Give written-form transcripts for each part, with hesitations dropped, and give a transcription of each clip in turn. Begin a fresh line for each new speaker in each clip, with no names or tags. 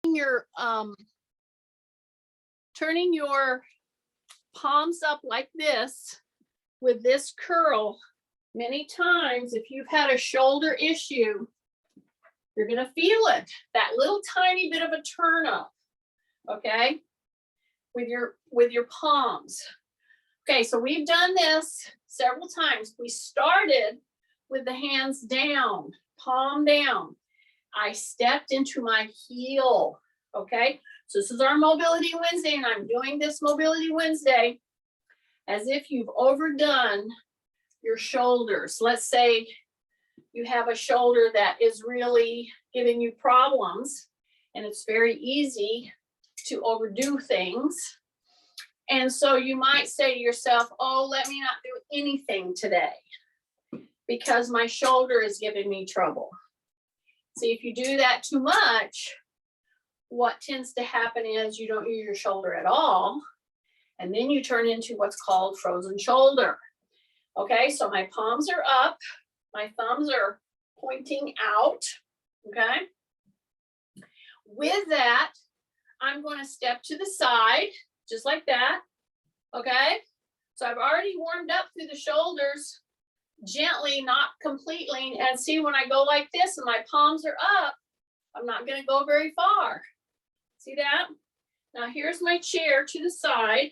your turning your palms up like this with this curl many times. If you've had a shoulder issue, you're going to feel it, that little tiny bit of a turn up, okay, with your palms. Okay, so we've done this several times. We started with the hands down, palm down. I stepped into my heel, okay? So this is our Mobility Wednesday, and I'm doing this Mobility Wednesday as if you've overdone your shoulders. Let's say you have a shoulder that is really giving you problems, and it's very easy to overdo things. And so you might say to yourself, oh, let me not do anything today because my shoulder is giving me trouble. See, if you do that too much, what tends to happen is you don't use your shoulder at all, and then you turn into what's called frozen shoulder. Okay, so my palms are up, my thumbs are pointing out, okay? With that, I'm going to step to the side, just like that, okay? So I've already warmed up through the shoulders, gently, not completely, and see when I go like this and my palms are up, I'm not going to go very far. See that? Now here's my chair to the side.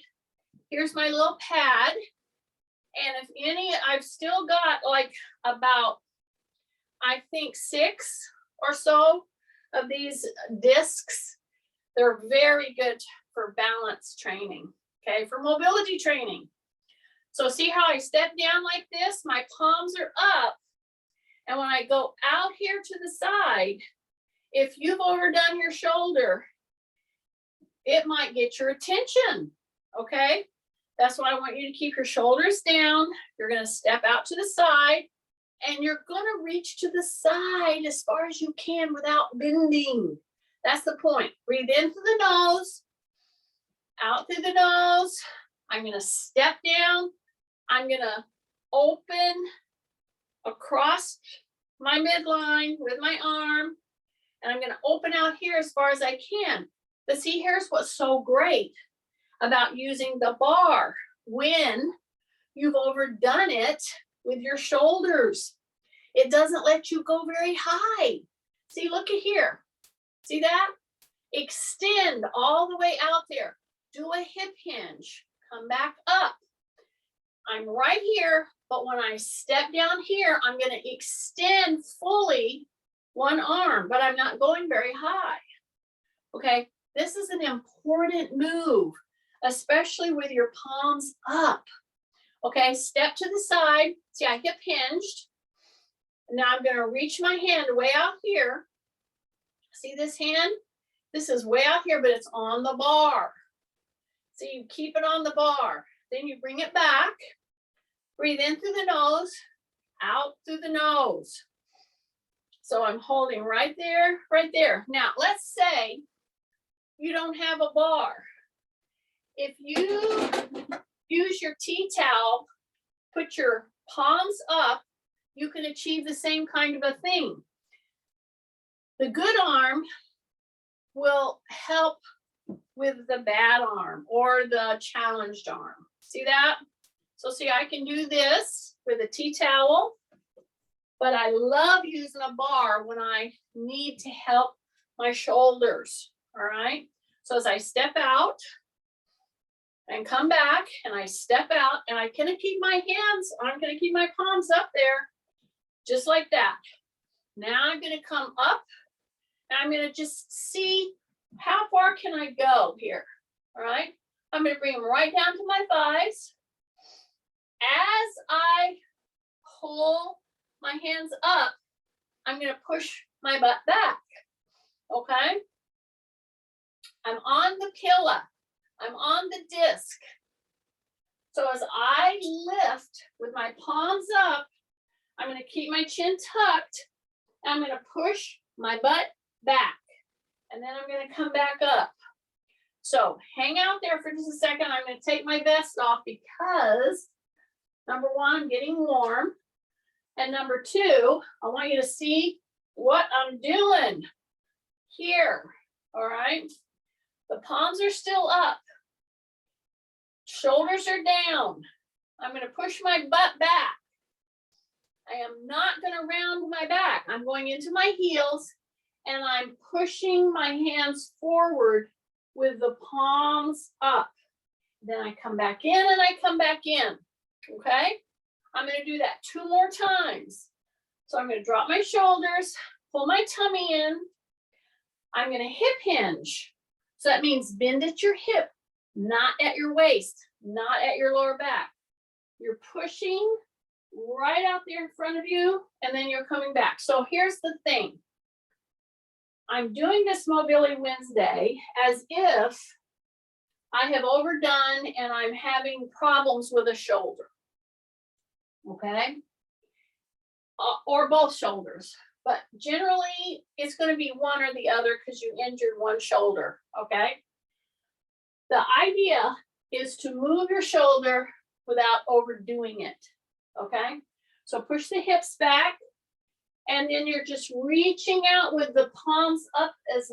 Here's my little pad. And if any, I've still got like about, I think 6 or so of these discs. They're very good for balance training, okay, for mobility training. So see how I step down like this? My palms are up. And when I go out here to the side, if you've overdone your shoulder, it might get your attention, okay? That's why I want you to keep your shoulders down. You're going to step out to the side, and you're going to reach to the side as far as you can without bending. That's the point. Breathe in through the nose, out through the nose. I'm going to step down. I'm going to open across my midline with my arm, and I'm going to open out here as far as I can. But see, here's what's so great about using the bar when you've overdone it with your shoulders. It doesn't let you go very high. See, look at here. See that? Extend all the way out there. Do a hip hinge. Come back up. I'm right here, but when I step down here, I'm going to extend fully one arm, but I'm not going very high. Okay, this is an important move, especially with your palms up. Okay, step to the side. See, I hip hinged. Now I'm going to reach my hand way out here. See this hand? This is way out here, but it's on the bar. So you keep it on the bar. Then you bring it back. Breathe in through the nose, out through the nose. So I'm holding right there, right there. Now, let's say you don't have a bar. If you use your tea towel, put your palms up, you can achieve the same kind of a thing. The good arm will help with the bad arm or the challenged arm. See that? So see, I can do this with a tea towel, but I love using a bar when I need to help my shoulders, all right? So as I step out and come back and I step out and I'm gonna keep my hands, I'm gonna keep my palms up there, just like that. Now I'm gonna come up and I'm gonna just see how far can I go here, all right? I'm gonna bring them right down to my thighs. As I pull my hands up, I'm going to push my butt back, okay? I'm on the pillow. I'm on the disc. So as I lift with my palms up, I'm going to keep my chin tucked. And I'm going to push my butt back. And then I'm going to come back up. So hang out there for just a second. I'm going to take my vest off because number one, I'm getting warm. And number two, I want you to see what I'm doing here. All right. The palms are still up. Shoulders are down. I'm going to push my butt back. I am not going to round my back. I'm going into my heels and I'm pushing my hands forward with the palms up. Then I come back in and I come back in. Okay? I'm going to do that 2 more times. So I'm going to drop my shoulders, pull my tummy in. I'm going to hip hinge. So that means bend at your hip, not at your waist, not at your lower back. You're pushing right out there in front of you, and then you're coming back. So here's the thing. I'm doing this Mobility Wednesday as if I have overdone and I'm having problems with a shoulder. Okay? Or both shoulders. But generally, it's going to be one or the other because you injured one shoulder. Okay? The idea is to move your shoulder without overdoing it. Okay? So push the hips back, and then you're just reaching out with the palms up as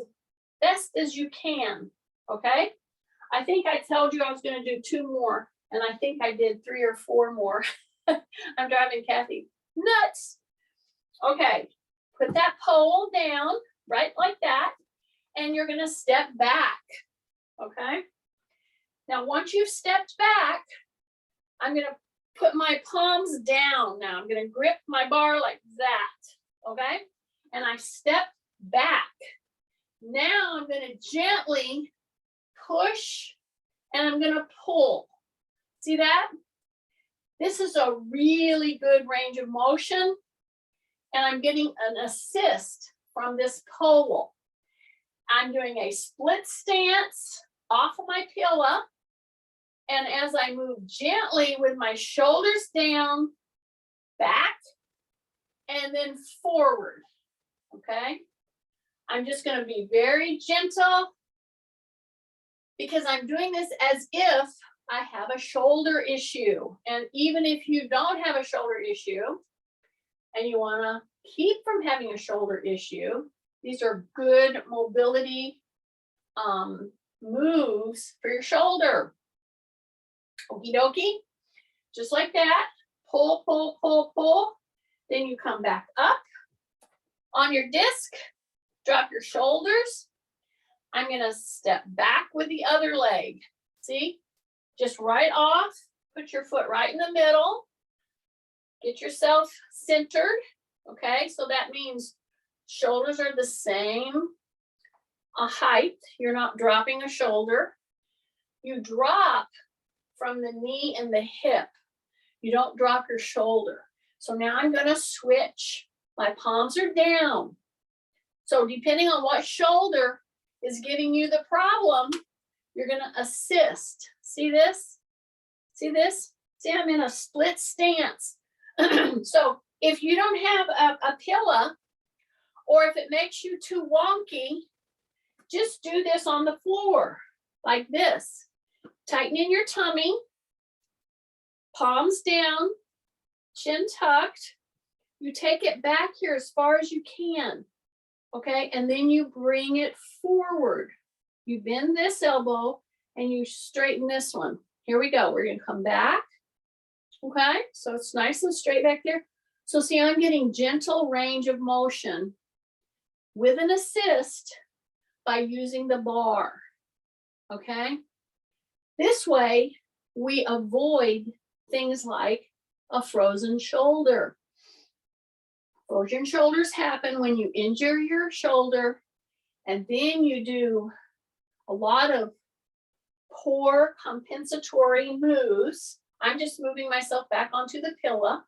best as you can. Okay? I think I told you I was going to do 2 more, and I think I did 3 or 4 more. I'm driving Kathy nuts. Okay, put that pole down, right like that, and you're going to step back. Okay? Now, once you've stepped back, I'm going to put my palms down now. I'm going to grip my bar like that. Okay? And I step back. Now I'm going to gently push and I'm going to pull. See that? This is a really good range of motion, and I'm getting an assist from this pole. I'm doing a split stance off of my pillow, and as I move gently with my shoulders down, back, and then forward, okay? I'm just going to be very gentle because I'm doing this as if I have a shoulder issue. And even if you don't have a shoulder issue and you want to keep from having a shoulder issue, these are good mobility moves for your shoulder. Okie dokie. Just like that. Pull, pull, pull, pull. Then you come back up on your disc. Drop your shoulders. I'm going to step back with the other leg. See? Just right off. Put your foot right in the middle. Get yourself centered. Okay? So that means shoulders are the same height. You're not dropping a shoulder. You drop from the knee and the hip. You don't drop your shoulder. So now I'm going to switch. My palms are down. So depending on what shoulder is giving you the problem, you're going to assist. See this? See this? See, I'm in a split stance. So if you don't have a pillow, or if it makes you too wonky, just do this on the floor, like this. Tighten in your tummy, palms down, chin tucked. You take it back here as far as you can, okay? And then you bring it forward. You bend this elbow and you straighten this one. Here we go. We're going to come back, okay? So it's nice and straight back there. So see, I'm getting gentle range of motion with an assist by using the bar, okay? This way, we avoid things like a frozen shoulder. Frozen shoulders happen when you injure your shoulder, and then you do a lot of poor compensatory moves. I'm just moving myself back onto the pillow.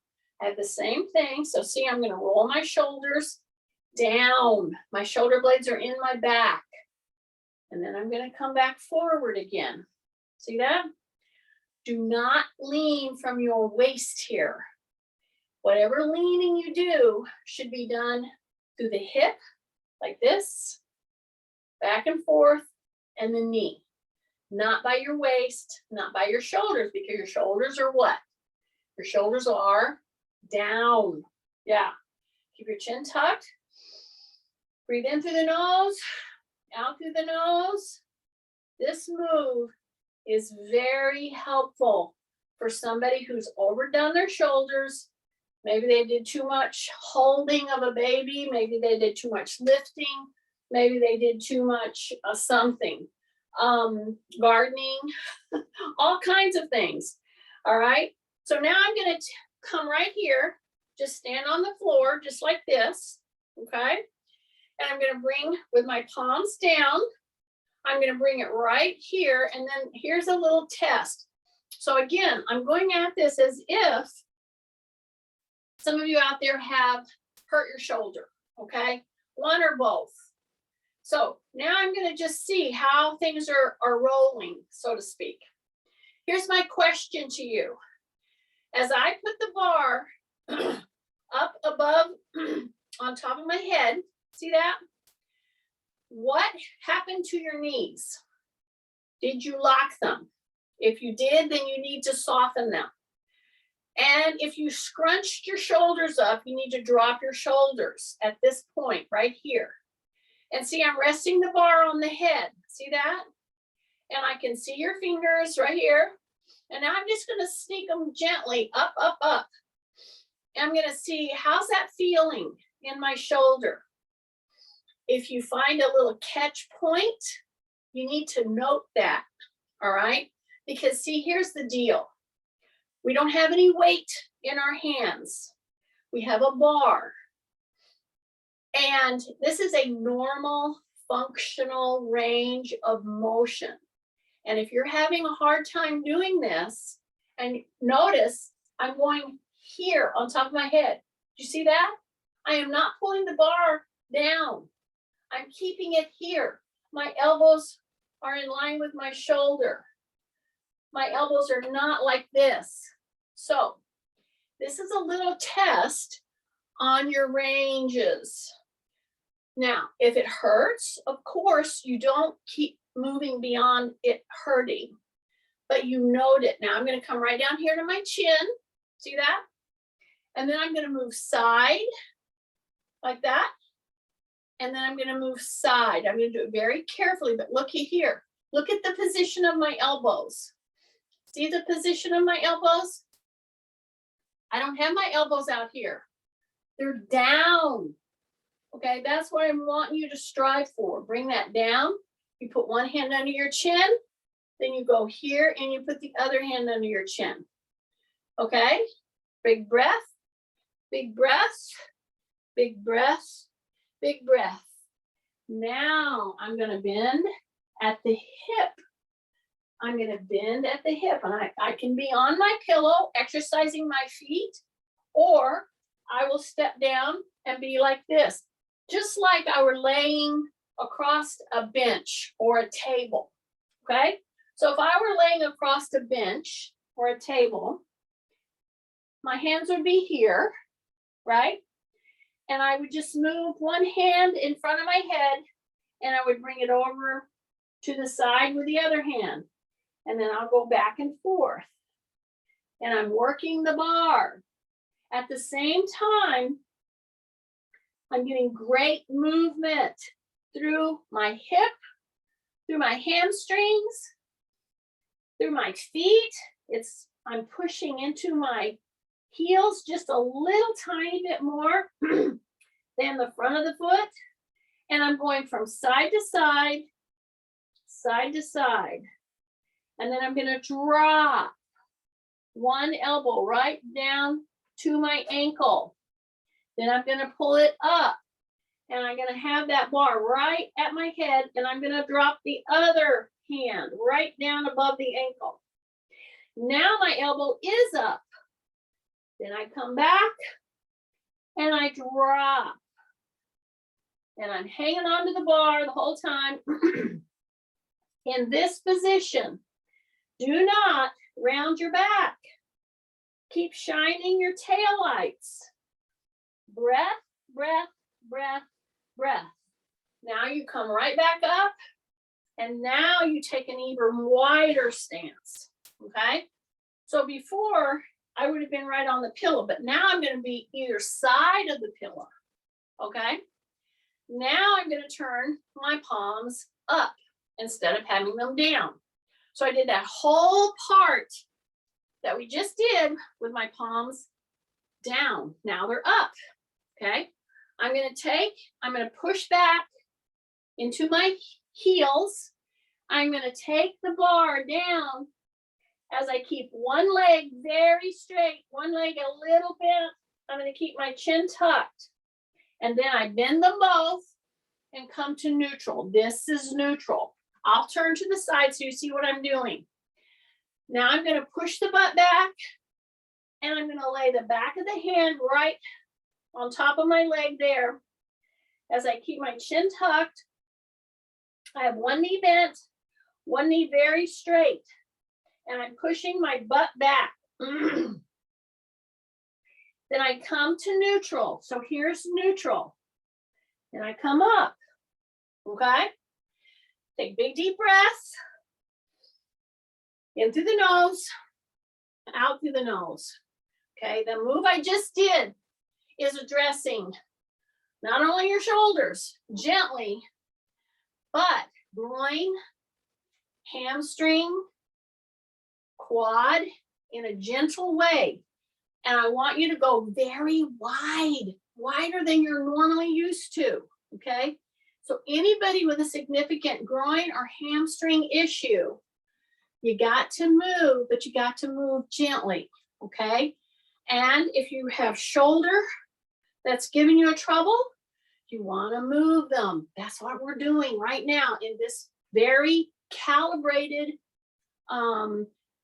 I have the same thing. So see, I'm going to roll my shoulders down. My shoulder blades are in my back. And then I'm going to come back forward again. See that? Do not lean from your waist here. Whatever leaning you do should be done through the hip, like this, back and forth, and the knee. Not by your waist, not by your shoulders, because your shoulders are what? Your shoulders are down. Yeah. Keep your chin tucked. Breathe in through the nose. out through the nose. This move is very helpful for somebody who's overdone their shoulders. Maybe they did too much holding of a baby. Maybe they did too much lifting. Maybe they did too much something, gardening, all kinds of things. All right. So now I'm going to come right here, just stand on the floor, just like this. Okay. And I'm going to bring with my palms down. I'm going to bring it right here. And then here's a little test. So again, I'm going at this as if some of you out there have hurt your shoulder. Okay. One or both. So now I'm going to just see how things are rolling, so to speak. Here's my question to you. As I put the bar up above on top of my head, see that? What happened to your knees? Did you lock them? If you did, then you need to soften them. And if you scrunched your shoulders up, you need to drop your shoulders at this point right here. And see, I'm resting the bar on the head. See that? And I can see your fingers right here. And now I'm just going to sneak them gently up, up, up. And I'm going to see, how's that feeling in my shoulder? If you find a little catch point, you need to note that, all right? Because see, here's the deal. We don't have any weight in our hands. We have a bar. And this is a normal functional range of motion. And if you're having a hard time doing this, and notice I'm going here on top of my head. Do you see that? I am not pulling the bar down. I'm keeping it here. My elbows are in line with my shoulder. My elbows are not like this. So this is a little test on your ranges. Now, if it hurts, of course, you don't keep moving beyond it hurting, but you note it. Now I'm going to come right down here to my chin. See that? And then I'm going to move side like that. And then I'm going to move side. I'm going to do it very carefully, but looky here. Look at the position of my elbows. See the position of my elbows? I don't have my elbows out here. They're down. Okay, that's what I want you to strive for. Bring that down. You put one hand under your chin, then you go here and you put the other hand under your chin. Okay, big breath, big breath, big breath, big breath. Now I'm going to bend at the hip. I'm going to bend at the hip, and I can be on my pillow exercising my feet, or I will step down and be like this, just like I were laying across a bench or a table. Okay, so if I were laying across a bench or a table, my hands would be here, right? And I would just move one hand in front of my head, and I would bring it over to the side with the other hand. And then I'll go back and forth. And I'm working the bar. At the same time, I'm getting great movement through my hip, through my hamstrings, through my feet. I'm pushing into my heels just a little tiny bit more than the front of the foot. And I'm going from side to side, side to side. And then I'm going to drop one elbow right down to my ankle. Then I'm going to pull it up. And I'm going to have that bar right at my head. And I'm going to drop the other hand right down above the ankle. Now my elbow is up. Then I come back and I drop. And I'm hanging onto the bar the whole time. In this position, do not round your back. Keep shining your taillights. Breath, breath, breath, breath. Now you come right back up, and now you take an even wider stance, okay? So before, I would have been right on the pillow, but now I'm going to be either side of the pillow, okay? Now I'm going to turn my palms up instead of having them down. So I did that whole part that we just did with my palms down. Now they're up. Okay. I'm going to push back into my heels. I'm going to take the bar down as I keep one leg very straight, one leg a little bent. I'm going to keep my chin tucked. And then I bend them both and come to neutral. This is neutral. I'll turn to the side so you see what I'm doing. Now I'm going to push the butt back, and I'm going to lay the back of the hand right on top of my leg there as I keep my chin tucked. I have one knee bent, one knee very straight, and I'm pushing my butt back. Then I come to neutral. So here's neutral. And I come up. Okay? Take big deep breaths. In through the nose, out through the nose. Okay, the move I just did is addressing not only your shoulders gently, but groin, hamstring, quad in a gentle way. And I want you to go very wide, wider than you're normally used to, okay? So anybody with a significant groin or hamstring issue, you got to move, but you got to move gently, okay? And if you have shoulder that's giving you a trouble, you want to move them. That's what we're doing right now in this very calibrated,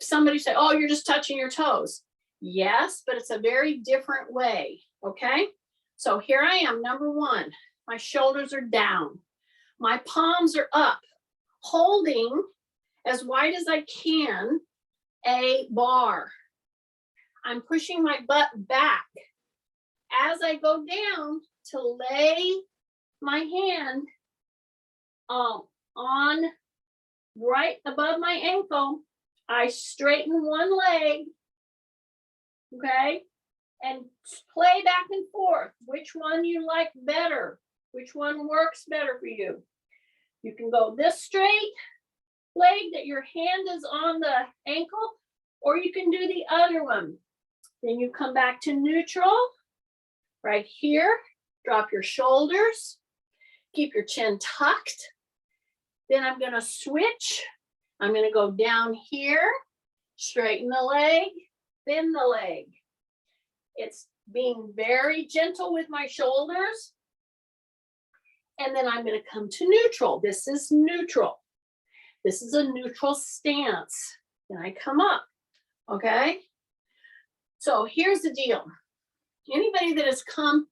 somebody said, oh, you're just touching your toes. Yes, but it's a very different way, okay? So here I am, number one. My shoulders are down. My palms are up, holding as wide as I can a bar. I'm pushing my butt back as I go down to lay my hand on right above my ankle. I straighten one leg, okay, and play back and forth. Which one you like better? Which one works better for you? You can go this straight leg that your hand is on the ankle, or you can do the other one. Then you come back to neutral, right here. Drop your shoulders, keep your chin tucked. Then I'm gonna switch. I'm gonna go down here, straighten the leg, bend the leg. It's being very gentle with my shoulders. And then I'm gonna come to neutral. This is neutral. This is a neutral stance. And I come up, okay? So here's the deal. Anybody that has come,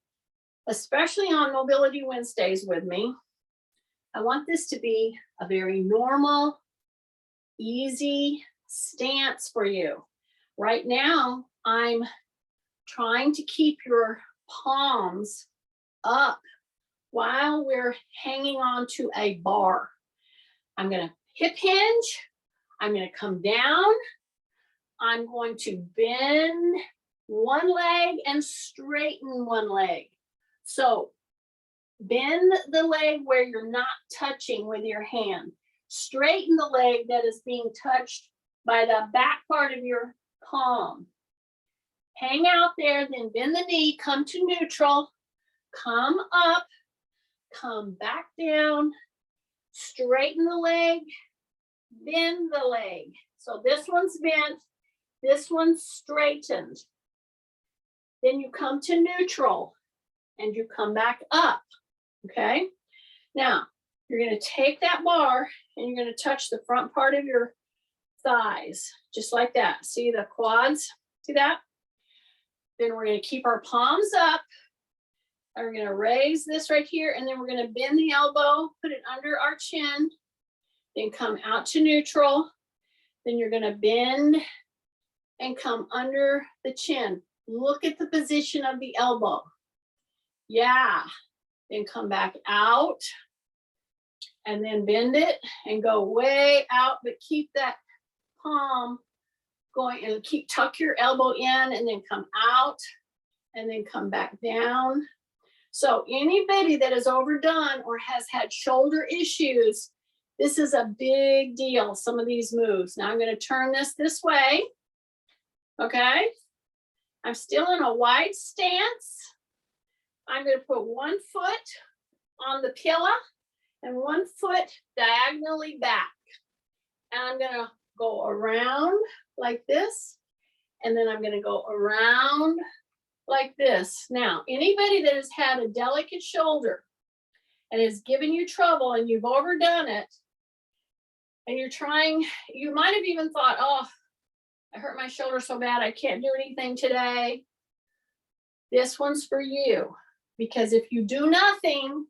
especially on Mobility Wednesdays with me, I want this to be a very normal, easy stance for you. Right now, I'm trying to keep your palms up while we're hanging on to a bar. I'm going to hip hinge. I'm going to come down. I'm going to bend one leg and straighten one leg. So bend the leg where you're not touching with your hand. Straighten the leg that is being touched by the back part of your palm. Hang out there, then bend the knee, come to neutral, come up, come back down, straighten the leg, bend the leg. So this one's bent, this one's straightened. Then you come to neutral and you come back up, okay? Now, you're gonna take that bar and you're gonna touch the front part of your thighs, just like that. See the quads, see that? Then we're gonna keep our palms up. And we're gonna raise this right here, and then we're gonna bend the elbow, put it under our chin, then come out to neutral. Then you're gonna bend and come under the chin. Look at the position of the elbow. Yeah, then come back out and then bend it and go way out, but keep that palm going and tuck your elbow in and then come out and then come back down. So anybody that is overdone or has had shoulder issues, this is a big deal, some of these moves. Now I'm going to turn this way. Okay. I'm still in a wide stance. I'm going to put one foot on the pillow and one foot diagonally back. And I'm going to go around like this. And then I'm going to go around like this. Now, anybody that has had a delicate shoulder and is giving you trouble and you've overdone it, and you're trying, you might have even thought, oh, I hurt my shoulder so bad I can't do anything today. This one's for you. Because if you do nothing,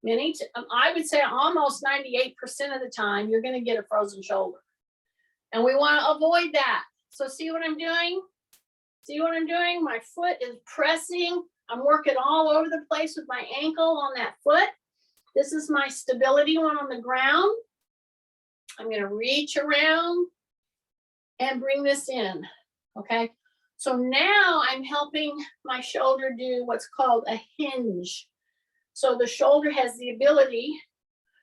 I would say almost 98% of the time, you're going to get a frozen shoulder. And we want to avoid that. So see what I'm doing? See what I'm doing? My foot is pressing. I'm working all over the place with my ankle on that foot. This is my stability one on the ground. I'm going to reach around and bring this in. Okay. So now I'm helping my shoulder do what's called a hinge. So the shoulder has the ability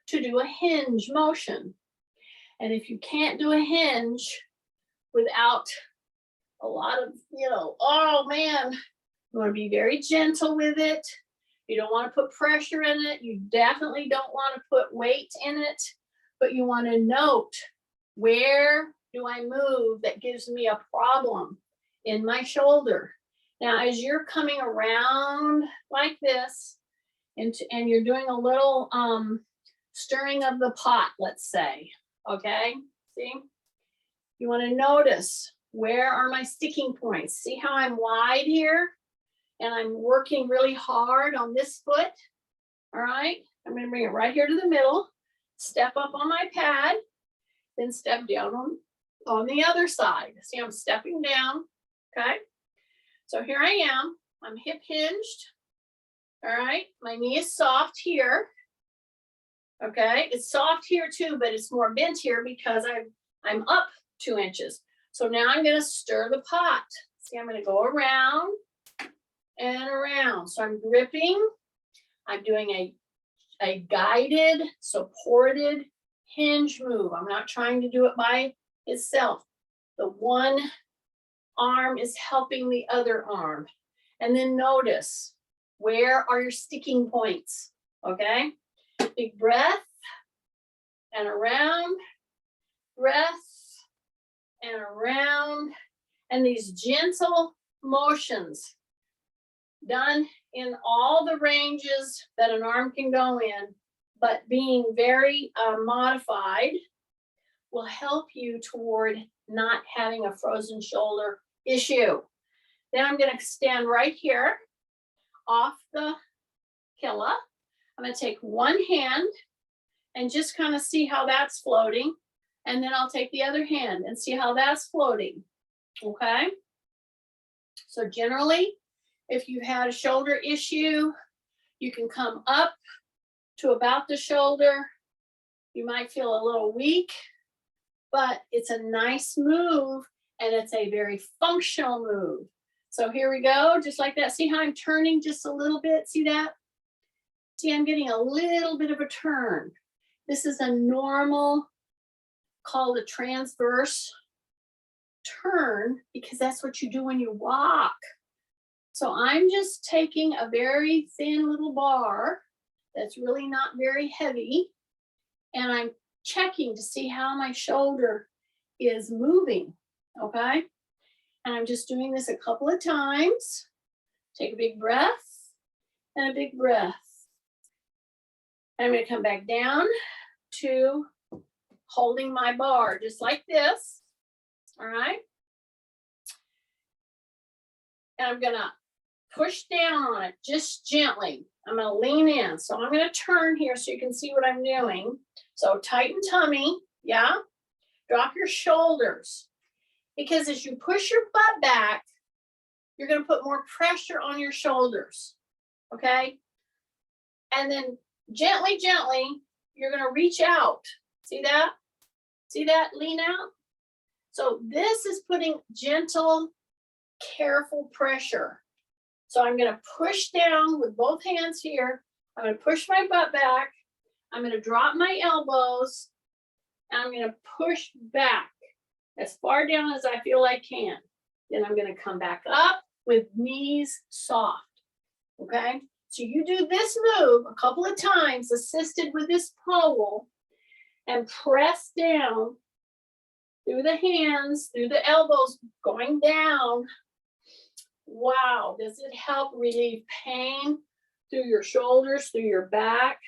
to do a hinge motion. And if you can't do a hinge without a lot of, oh man, you want to be very gentle with it. You don't want to put pressure in it. You definitely don't want to put weight in it, but you want to note, where do I move that gives me a problem in my shoulder? Now, as you're coming around like this, and you're doing a little stirring of the pot, let's say, okay? See? You want to notice, where are my sticking points? See how I'm wide here? And I'm working really hard on this foot, all right? I'm going to bring it right here to the middle, step up on my pad, then step down on the other side. See, I'm stepping down, okay? So here I am. I'm hip hinged. All right, my knee is soft here. Okay, it's soft here too, but it's more bent here because I'm up 2 inches. So now I'm going to stir the pot. See, I'm going to go around and around. So I'm gripping. I'm doing a guided, supported hinge move. I'm not trying to do it by itself. The one arm is helping the other arm. And then notice, where are your sticking points? Okay, big breath and around, breath and around, and these gentle motions done in all the ranges that an arm can go in, but being very modified will help you toward not having a frozen shoulder issue. Then I'm going to stand right here off the pillow. I'm going to take one hand and just kind of see how that's floating. And then I'll take the other hand and see how that's floating. Okay. So generally, if you've had a shoulder issue, you can come up to about the shoulder. You might feel a little weak, but it's a nice move and it's a very functional move. So here we go, just like that. See how I'm turning just a little bit? See that? See, I'm getting a little bit of a turn. This is a normal, called a transverse turn, because that's what you do when you walk. So I'm just taking a very thin little bar that's really not very heavy, and I'm checking to see how my shoulder is moving, okay? And I'm just doing this a couple of times. Take a big breath and a big breath. And I'm going to come back down to holding my bar just like this, all right? And I'm going to push down on it just gently. I'm going to lean in. So I'm going to turn here so you can see what I'm doing. So tighten tummy, yeah? Drop your shoulders. Because as you push your butt back, you're going to put more pressure on your shoulders, okay? And then gently, gently, you're going to reach out. See that? See that? Lean out. So this is putting gentle, careful pressure. So I'm gonna push down with both hands here. I'm gonna push my butt back. I'm gonna drop my elbows. And I'm gonna push back as far down as I feel I can. Then I'm gonna come back up with knees soft, okay? So you do this move a couple of times, assisted with this pole, and press down through the hands, through the elbows, going down. Wow, does it help relieve pain through your shoulders, through your back?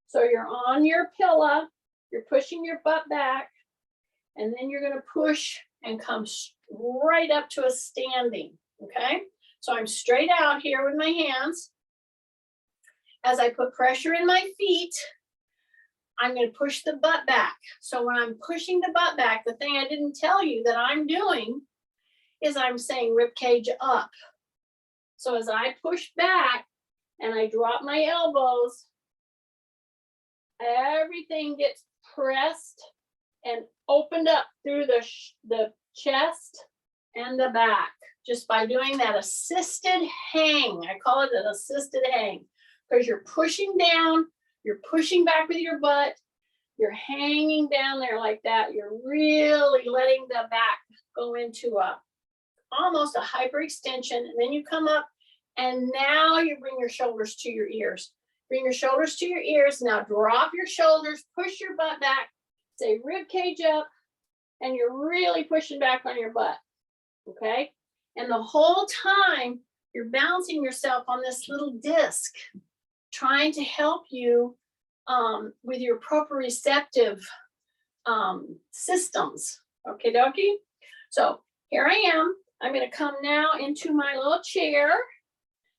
So you're on your pillow, you're pushing your butt back, and then you're gonna push and come right up to a standing, okay? So I'm straight out here with my hands. As I put pressure in my feet, I'm gonna push the butt back. So when I'm pushing the butt back, the thing I didn't tell you that I'm doing is I'm saying rib cage up. So as I push back and I drop my elbows, everything gets pressed and opened up through the chest and the back, just by doing that assisted hang. I call it an assisted hang, because you're pushing down, you're pushing back with your butt, you're hanging down there like that. You're really letting the back go into almost a hyperextension, and then you come up, and now you bring your shoulders to your ears. Bring your shoulders to your ears. Now drop your shoulders, push your butt back, say rib cage up, and you're really pushing back on your butt, okay? And the whole time you're bouncing yourself on this little disc, trying to help you with your proprioceptive systems, okay dokie? So here I am. I'm gonna come now into my little chair.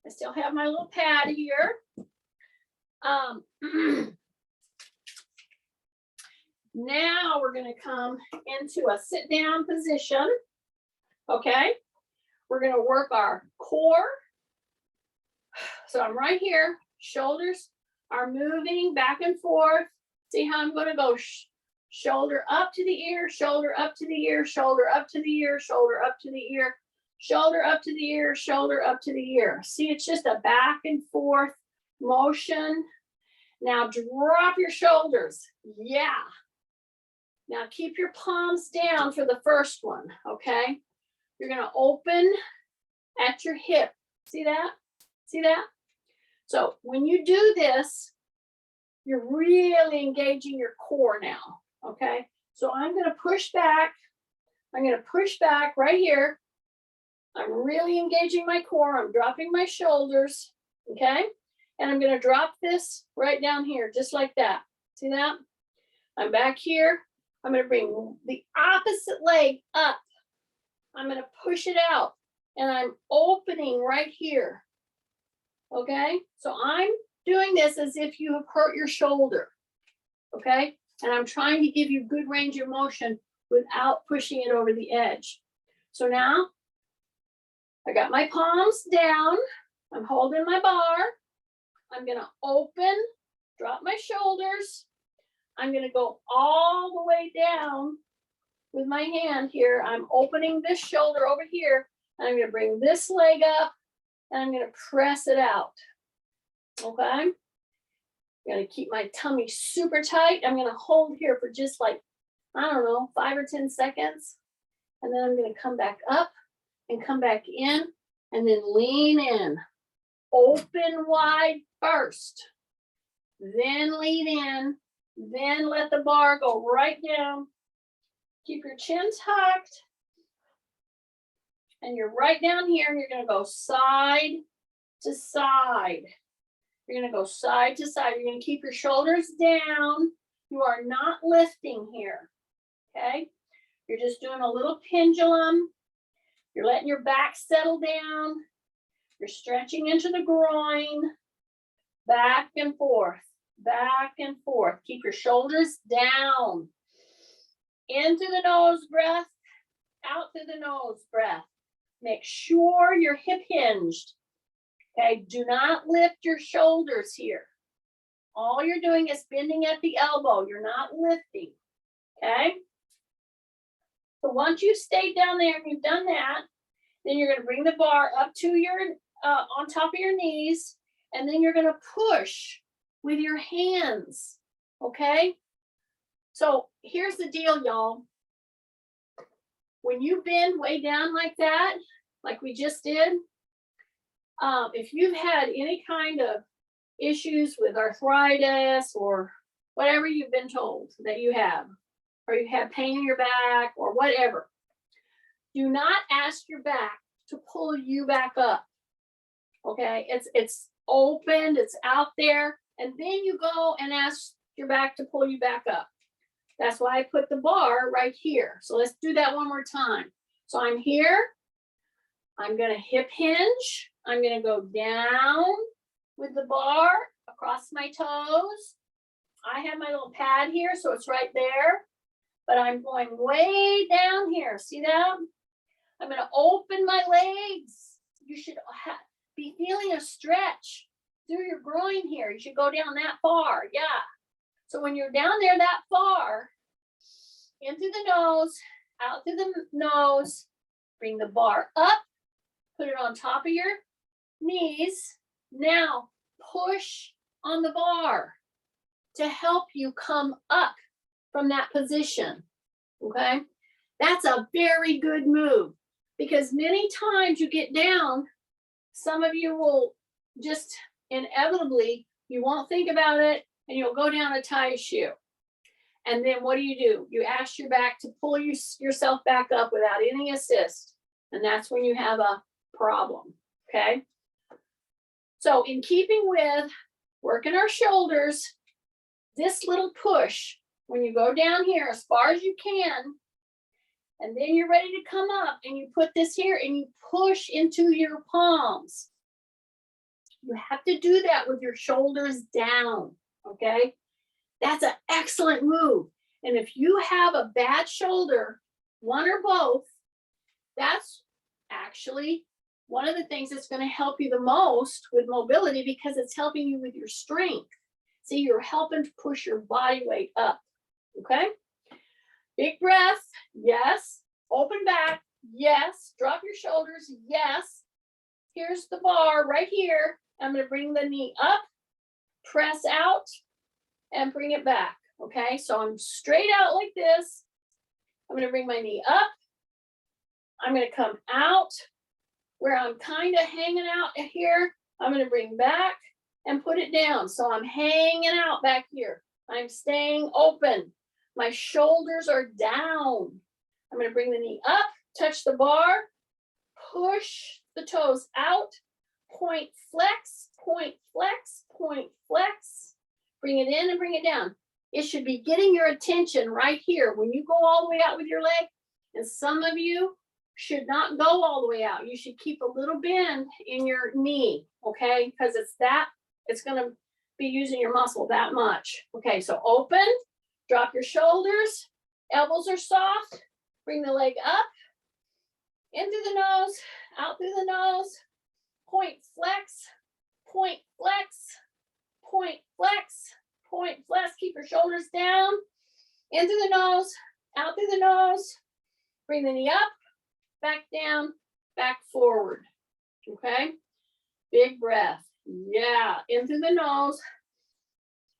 I still have my little pad here. Now we're gonna come into a sit down position, okay? We're gonna work our core. So I'm right here, shoulders are moving back and forth. See how I'm gonna go shoulder up to the ear, shoulder up to the ear, shoulder up to the ear, shoulder up to the ear, shoulder up to the ear, shoulder up to the ear. See, it's just a back and forth motion. Now drop your shoulders. Yeah. Now keep your palms down for the first one, okay? You're gonna open at your hip. See that? See that? So when you do this, you're really engaging your core now, okay? So I'm gonna push back. I'm gonna push back right here. I'm really engaging my core. I'm dropping my shoulders, okay? And I'm gonna drop this right down here, just like that. See that? I'm back here. I'm gonna bring the opposite leg up. I'm gonna push it out, and I'm opening right here, okay? So I'm doing this as if you have hurt your shoulder, okay? And I'm trying to give you good range of motion without pushing it over the edge. So now I got my palms down. I'm holding my bar. I'm gonna open, drop my shoulders. I'm gonna go all the way down with my hand here. I'm opening this shoulder over here, and I'm gonna bring this leg up, and I'm gonna press it out, okay? I'm gonna keep my tummy super tight. I'm gonna hold here for just like, I don't know, 5 or 10 seconds. And then I'm gonna come back up and come back in, and then lean in. Open wide first, then lean in, then let the bar go right down. Keep your chin tucked, and you're right down here, and you're gonna go side to side. You're gonna go side to side. You're gonna keep your shoulders down. You are not lifting here, okay? You're just doing a little pendulum. You're letting your back settle down. You're stretching into the groin, back and forth, back and forth. Keep your shoulders down. In through the nose breath, out through the nose breath. Make sure you're hip hinged. Okay, do not lift your shoulders here. All you're doing is bending at the elbow. You're not lifting, okay? So once you stay down there and you've done that, then you're gonna bring the bar up to your on top of your knees, and then you're going to push with your hands. Okay. So here's the deal, y'all. When you bend way down like that, like we just did, if you've had any kind of issues with arthritis or whatever you've been told that you have, or you have pain in your back or whatever, do not ask your back to pull you back up. Okay, it's opened, it's out there, and then you go and ask your back to pull you back up. That's why I put the bar right here. So let's do that one more time. So I'm here. I'm going to hip hinge. I'm going to go down with the bar across my toes. I have my little pad here, so it's right there. But I'm going way down here. See that? I'm going to open my legs. You should be feeling a stretch through your groin here. You should go down that far. Yeah. So when you're down there that far, in through the nose, out through the nose, bring the bar up, put it on top of your knees. Now push on the bar to help you come up from that position. Okay, that's a very good move, because many times you get down, some of you will just inevitably, you won't think about it, and you'll go down to tie a shoe. And then what do? You ask your back to pull yourself back up without any assist. And that's when you have a problem, okay? So in keeping with working our shoulders, this little push, when you go down here as far as you can, and then you're ready to come up, and you put this here and you push into your palms. You have to do that with your shoulders down, okay? That's an excellent move. And if you have a bad shoulder, one or both, that's actually one of the things that's going to help you the most with mobility, because it's helping you with your strength. See, you're helping to push your body weight up. Okay? Big breath. Yes. Open back. Yes. Drop your shoulders. Yes. Here's the bar right here. I'm going to bring the knee up, press out, and bring it back. Okay, so I'm straight out like this. I'm going to bring my knee up. I'm going to come out where I'm kind of hanging out here. I'm going to bring back and put it down. So I'm hanging out back here. I'm staying open. My shoulders are down. I'm going to bring the knee up, touch the bar, push the toes out, point flex, point flex, point flex. Bring it in and bring it down. It should be getting your attention right here when you go all the way out with your leg. And some of you should not go all the way out. You should keep a little bend in your knee, okay? Because it's going to be using your muscle that much. Okay, so open, drop your shoulders, elbows are soft, bring the leg up, in through the nose, out through the nose, point flex, point flex, point flex, point flex. Keep your shoulders down, in through the nose, out through the nose, bring the knee up, back down, back forward. Okay, big breath. Yeah, in through the nose,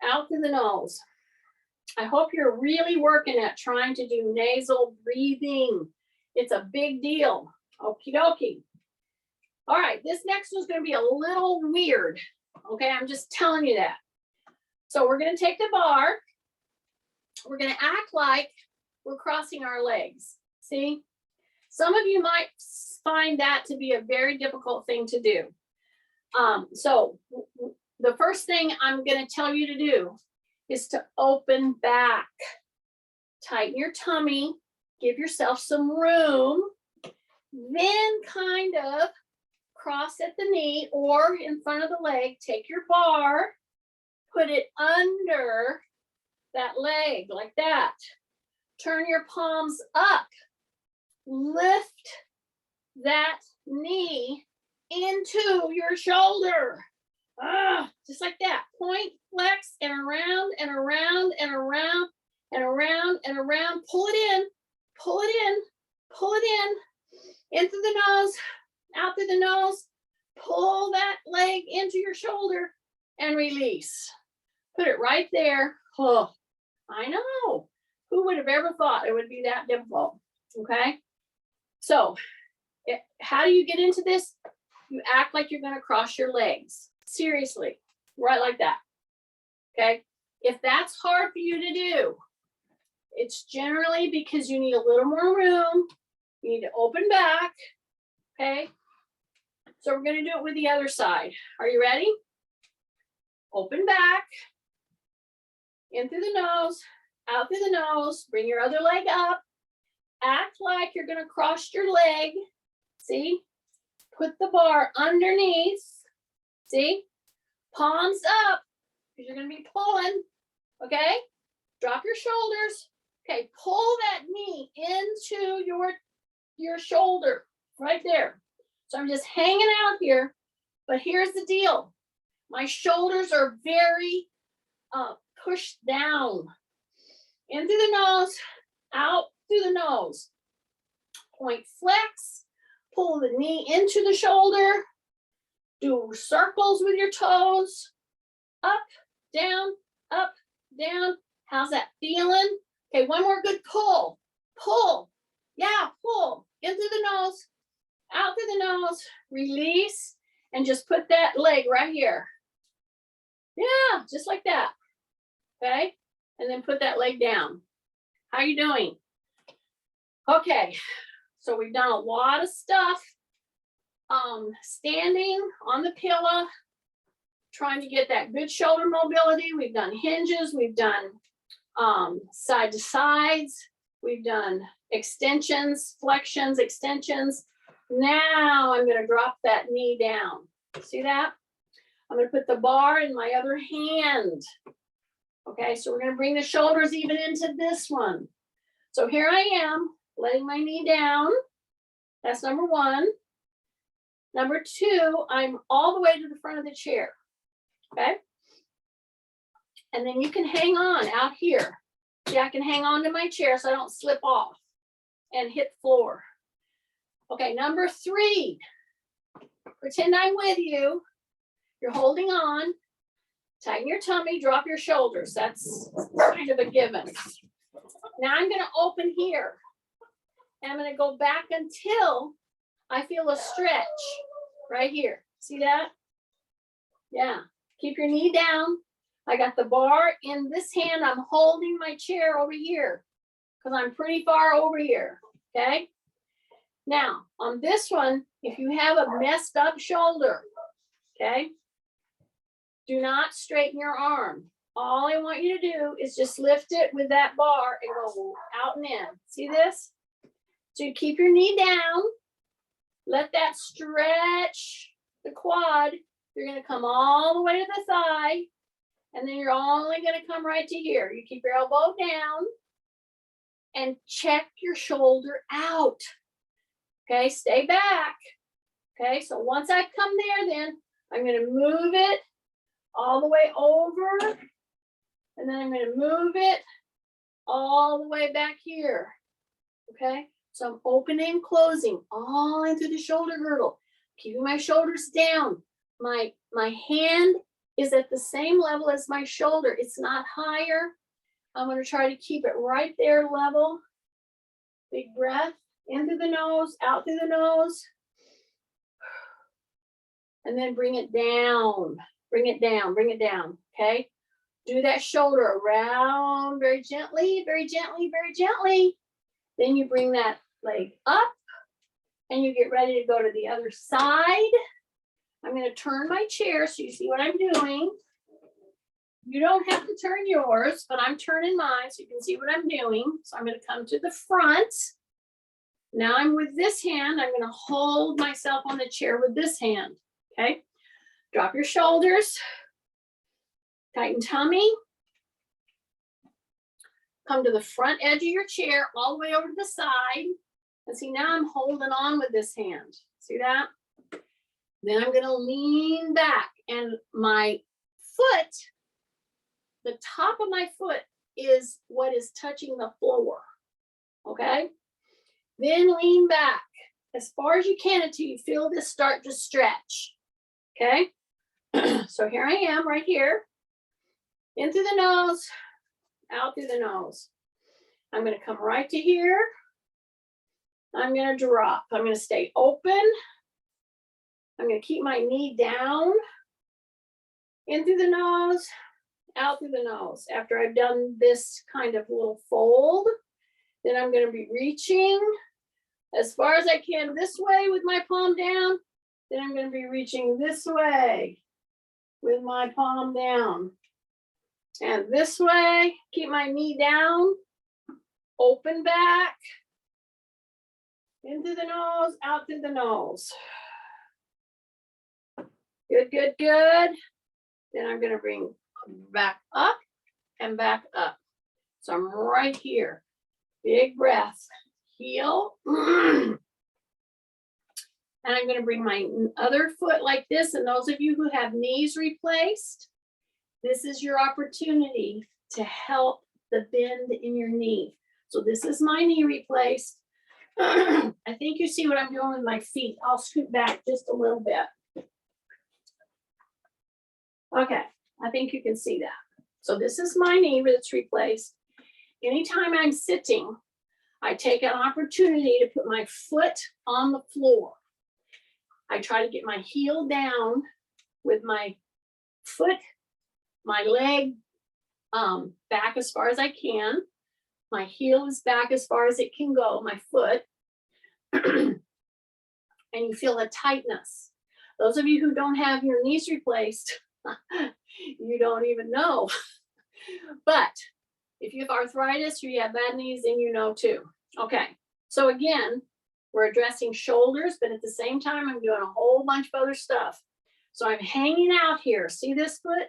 out through the nose. I hope you're really working at trying to do nasal breathing. It's a big deal. Okie dokie. All right, this next one's going to be a little weird. Okay, I'm just telling you that. So we're going to take the bar. We're going to act like we're crossing our legs. See? Some of you might find that to be a very difficult thing to do. So the first thing I'm going to tell you to do is to open back. Tighten your tummy. Give yourself some room. Then kind of cross at the knee or in front of the leg. Take your bar. Put it under that leg like that. Turn your palms up. Lift that knee into your shoulder. Just like that. Point, flex, and around, and around, and around, and around, and around. Pull it in, pull it in, pull it in through the nose, out through the nose, Pull that leg into your shoulder and release. Put it right there. Oh, I know. Who would have ever thought it would be that difficult? Okay. So how do you get into this? You act like you're going to cross your legs. Seriously, right like that. Okay. If that's hard for you to do, it's generally because you need a little more room. You need to open back. Okay. So we're going to do it with the other side. Are you ready? Open back. In through the nose, out through the nose. Bring your other leg up. Act like you're going to cross your leg. See? Put the bar underneath. See? Palms up, because you're going to be pulling. Okay? Drop your shoulders. Okay, pull that knee into your shoulder right there. So I'm just hanging out here, but here's the deal. My shoulders are very pushed down. In through the nose, out through the nose. Point flex, pull the knee into the shoulder. Do circles with your toes. Up, down, up, down. How's that feeling? Okay, one more good pull. Pull. Yeah, pull. In through the nose, out through the nose. Release, and just put that leg right here. Yeah, just like that. Okay, and then put that leg down. How you doing? Okay, so we've done a lot of stuff. Standing on the pillow, trying to get that good shoulder mobility. We've done hinges. We've done side to sides. We've done extensions, flexions, extensions. Now I'm going to drop that knee down. See that? I'm going to put the bar in my other hand. Okay, so we're going to bring the shoulders even into this one. So here I am, letting my knee down. That's number one. Number two, I'm all the way to the front of the chair. Okay? And then you can hang on out here. See, I can hang on to my chair so I don't slip off and hit the floor. Okay, number three, pretend I'm with you. You're holding on. Tighten your tummy, drop your shoulders. That's kind of a given. Now I'm going to open here. And I'm going to go back until I feel a stretch right here. See that? Yeah. Keep your knee down. I got the bar in this hand. I'm holding my chair over here because I'm pretty far over here. Okay. Now on this one, if you have a messed up shoulder, okay, do not straighten your arm. All I want you to do is just lift it with that bar and go out and in. See this? So you keep your knee down. Let that stretch the quad. You're going to come all the way to the thigh. And then you're only going to come right to here. You keep your elbow down and check your shoulder out. Okay, stay back. Okay, so once I come there, then I'm going to move it all the way over. And then I'm going to move it all the way back here. Okay, so I'm opening and closing all into the shoulder girdle. Keeping my shoulders down. My hand is at the same level as my shoulder. It's not higher. I'm going to try to keep it right there level. Big breath. In through the nose, out through the nose. And then bring it down. Bring it down. Bring it down. Okay. Do that shoulder around very gently, very gently, very gently. Then you bring that leg up and you get ready to go to the other side. I'm going to turn my chair so you see what I'm doing. You don't have to turn yours, but I'm turning mine so you can see what I'm doing. So I'm going to come to the front. Now I'm with this hand. I'm going to hold myself on the chair with this hand. Okay. Drop your shoulders. Tighten tummy. Come to the front edge of your chair, all the way over to the side. And see, now I'm holding on with this hand. See that? Then I'm going to lean back and my foot, the top of my foot is what is touching the floor. Okay? Then lean back as far as you can until you feel this start to stretch. Okay. So here I am right here. In through the nose, out through the nose. I'm going to come right to here. I'm going to drop. I'm going to stay open. I'm going to keep my knee down. In through the nose, out through the nose. After I've done this kind of little fold, then I'm going to be reaching as far as I can this way with my palm down. Then I'm going to be reaching this way with my palm down. And this way, keep my knee down, open back, in through the nose, out through the nose. Good, good, good. Then I'm going to bring back up and back up. So I'm right here. Big breath. Heel. And I'm going to bring my other foot like this. And those of you who have knees replaced, this is your opportunity to help the bend in your knee. So this is my knee replaced. I think you see what I'm doing with my feet. I'll scoot back just a little bit. Okay, I think you can see that. So this is my knee that's replaced. Anytime I'm sitting, I take an opportunity to put my foot on the floor. I try to get my heel down with my foot, my leg back as far as I can. My heel is back as far as it can go, my foot. And you feel a tightness. Those of you who don't have your knees replaced, you don't even know. But if you have arthritis or you have bad knees, then you know too. Okay, so again, we're addressing shoulders, but at the same time, I'm doing a whole bunch of other stuff. So I'm hanging out here. See this foot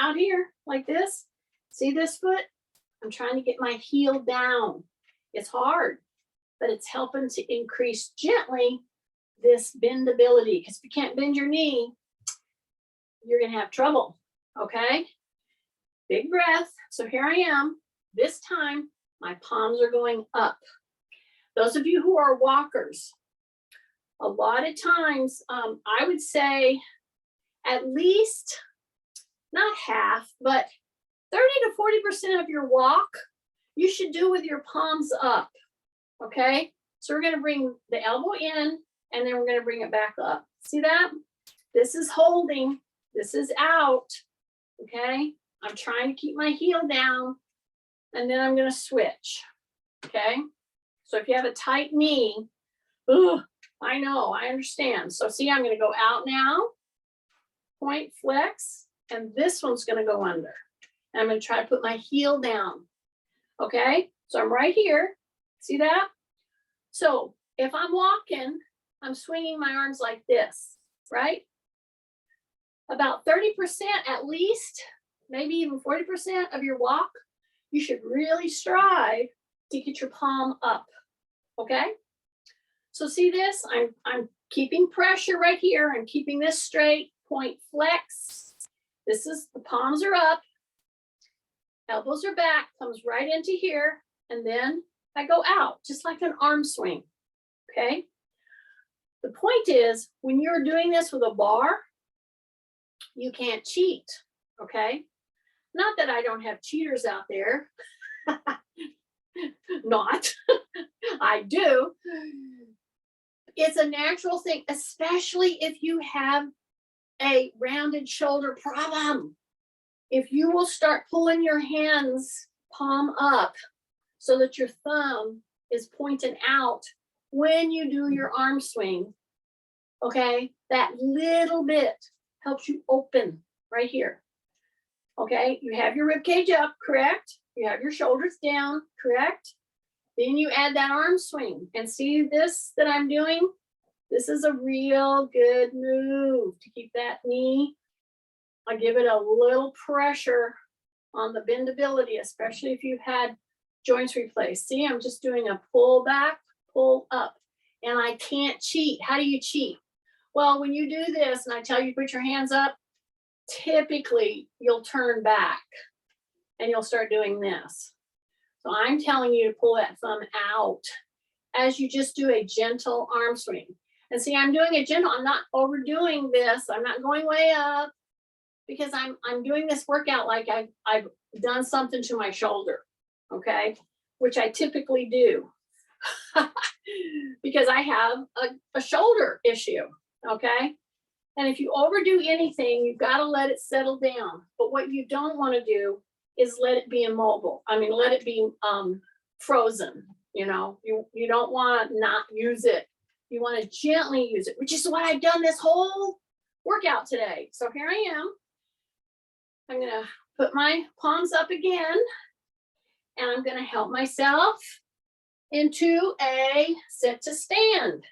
out here like this? See this foot? I'm trying to get my heel down. It's hard, but it's helping to increase gently this bendability, because if you can't bend your knee, you're going to have trouble. Okay? Big breath. So here I am. This time, my palms are going up. Those of you who are walkers, a lot of times, I would say at least, not half, but 30 to 40% of your walk, you should do with your palms up. Okay? So we're going to bring the elbow in, and then we're going to bring it back up. See that? This is holding. This is out. Okay? I'm trying to keep my heel down, and then I'm going to switch. Okay? So if you have a tight knee, ooh, I know, I understand. So see, I'm going to go out now, point, flex, and this one's going to go under. And I'm going to try to put my heel down. Okay? So I'm right here. See that? So if I'm walking, I'm swinging my arms like this, right? About 30% at least, maybe even 40% of your walk, you should really strive to get your palm up. Okay? So see this? I'm keeping pressure right here. I'm keeping this straight. Point, flex. This is, the palms are up. Elbows are back. Comes right into here. And then I go out, just like an arm swing. Okay? The point is, when you're doing this with a bar, you can't cheat. Okay? Not that I don't have cheaters out there. Not. I do. It's a natural thing, especially if you have a rounded shoulder problem. If you will start pulling your hands palm up so that your thumb is pointing out when you do your arm swing, okay, that little bit helps you open right here. Okay, you have your rib cage up, correct? You have your shoulders down, correct? Then you add that arm swing, and see this that I'm doing? This is a real good move to keep that knee. I give it a little pressure on the bendability, especially if you've had joints replaced. See, I'm just doing a pull back, pull up, and I can't cheat. How do you cheat? Well, when you do this and I tell you put your hands up, typically you'll turn back and you'll start doing this. So I'm telling you to pull that thumb out as you just do a gentle arm swing. And see, I'm doing it gentle. I'm not overdoing this. I'm not going way up because I'm doing this workout like I've done something to my shoulder, okay? Which I typically do because I have a shoulder issue, okay? And if you overdo anything, you've got to let it settle down. But what you don't want to do is let it be immobile. I mean, let it be frozen. You know, you don't want to not use it. You want to gently use it, which is what I've done this whole workout today. So here I am. I'm going to put my palms up again, and I'm going to help myself into a sit to stand.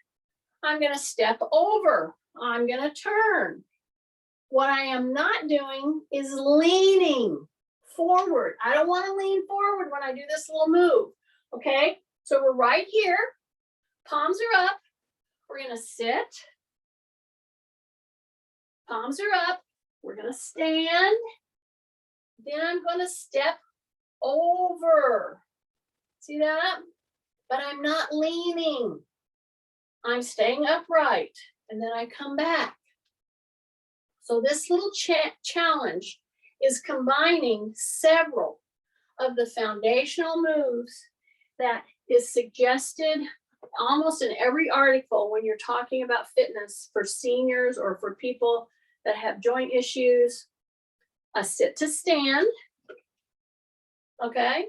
I'm going to step over. I'm going to turn. What I am not doing is leaning forward. I don't want to lean forward when I do this little move. Okay, so we're right here. Palms are up. We're going to sit. Palms are up. We're going to stand. Then I'm going to step over. See that? But I'm not leaning. I'm staying upright. And then I come back. So this little challenge is combining several of the foundational moves that is suggested almost in every article when you're talking about fitness for seniors or for people that have joint issues. A sit to stand, okay?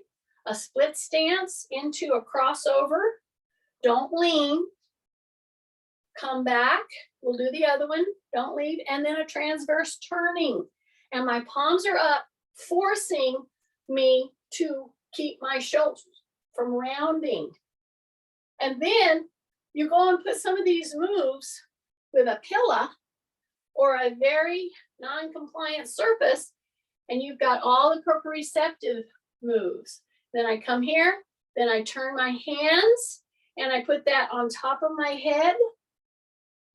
A split stance into a crossover. Don't lean. Come back. We'll do the other one. Don't leave. And then a transverse turning. And my palms are up, forcing me to keep my shoulders from rounding. And then you go and put some of these moves with a pillow or a very non-compliant surface, and you've got all the proprioceptive moves. Then I come here, then I turn my hands, and I put that on top of my head,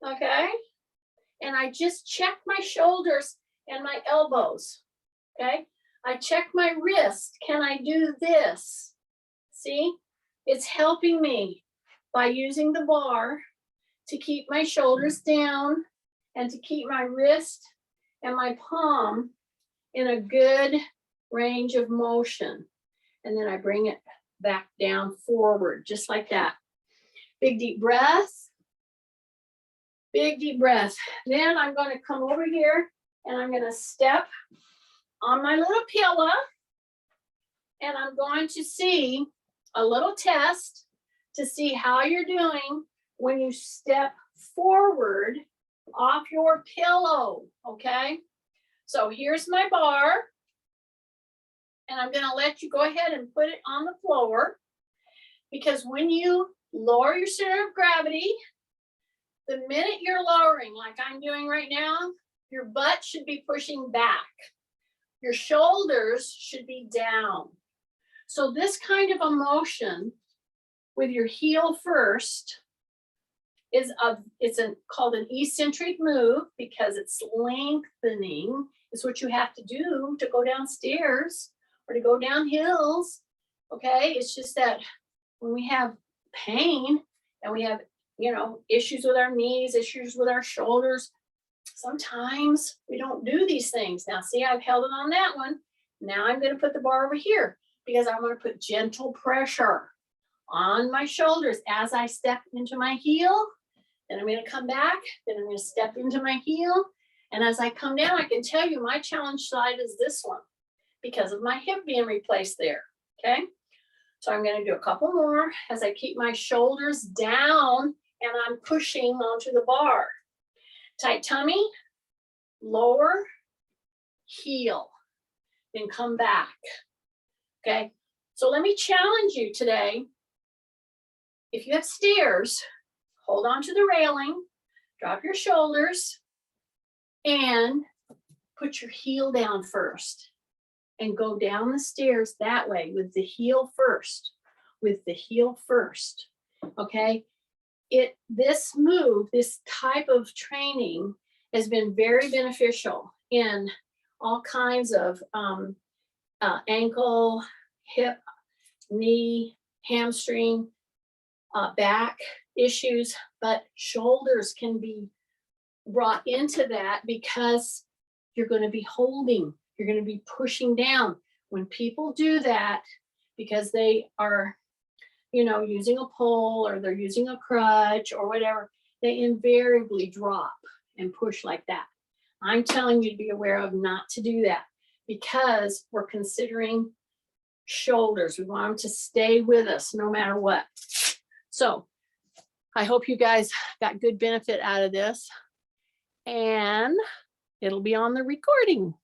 okay? And I just check my shoulders and my elbows, okay? I check my wrist. Can I do this? See? It's helping me by using the bar to keep my shoulders down and to keep my wrist and my palm in a good range of motion. And then I bring it back down forward, just like that. Big deep breath. Big deep breath. Then I'm going to come over here and I'm going to step on my little pillow. And I'm going to see a little test to see how you're doing when you step forward off your pillow, okay? So here's my bar, and I'm gonna let you go ahead and put it on the floor, because when you lower your center of gravity, the minute you're lowering, like I'm doing right now, your butt should be pushing back. Your shoulders should be down. So this kind of a motion with your heel first is called an eccentric move because it's lengthening. It's what you have to do to go downstairs or to go down hills. Okay, it's just that when we have pain and we have, issues with our knees, issues with our shoulders, sometimes we don't do these things. Now, see, I've held it on that one. Now I'm going to put the bar over here because I want to put gentle pressure on my shoulders as I step into my heel. Then I'm going to come back. Then I'm going to step into my heel. And as I come down, I can tell you my challenge side is this one because of my hip being replaced there. Okay. So I'm going to do a couple more as I keep my shoulders down and I'm pushing onto the bar. Tight tummy, lower, heel, then come back. Okay. So let me challenge you today. If you have stairs, hold on to the railing, drop your shoulders, and put your heel down first. And go down the stairs that way with the heel first. With the heel first. Okay? This move, this type of training has been very beneficial in all kinds of ankle, hip, knee, hamstring, back, issues, but shoulders can be brought into that because you're going to be holding, you're going to be pushing down. When people do that, because they are, you know, using a pole or they're using a crutch or whatever, they invariably drop and push like that. I'm telling you to be aware of not to do that because we're considering shoulders. We want them to stay with us no matter what. So I hope you guys got good benefit out of this, and it'll be on the recording.